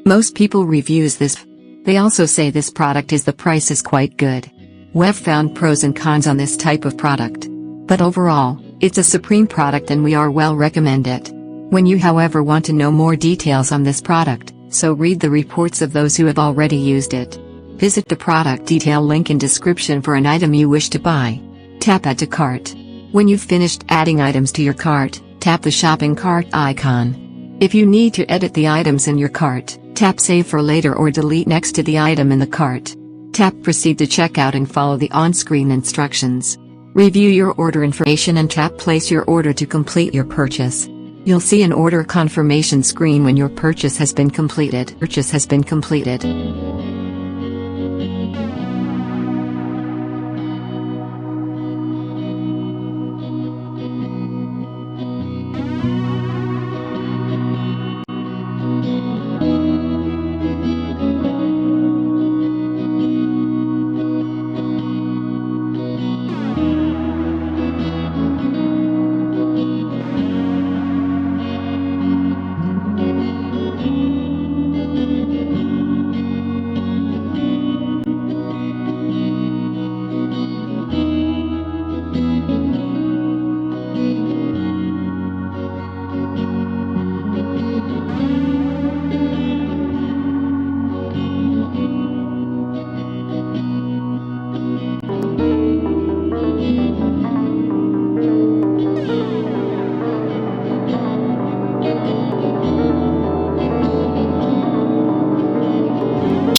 Most people reviews this. They also say this product the price is quite good. We've found pros and cons on this type of product. But overall, it's a supreme product and we are well recommend it. When you however want to know more details on this product, so read the reports of those who have already used it. Visit the product detail link in description for an item you wish to buy. Tap Add to Cart. When you've finished adding items to your cart, tap the shopping cart icon. If you need to edit the items in your cart, tap Save for later or delete next to the item in the cart. Tap Proceed to checkout and follow the on-screen instructions. Review your order information and tap Place your order to complete your purchase. You'll see an order confirmation screen when your purchase has been completed.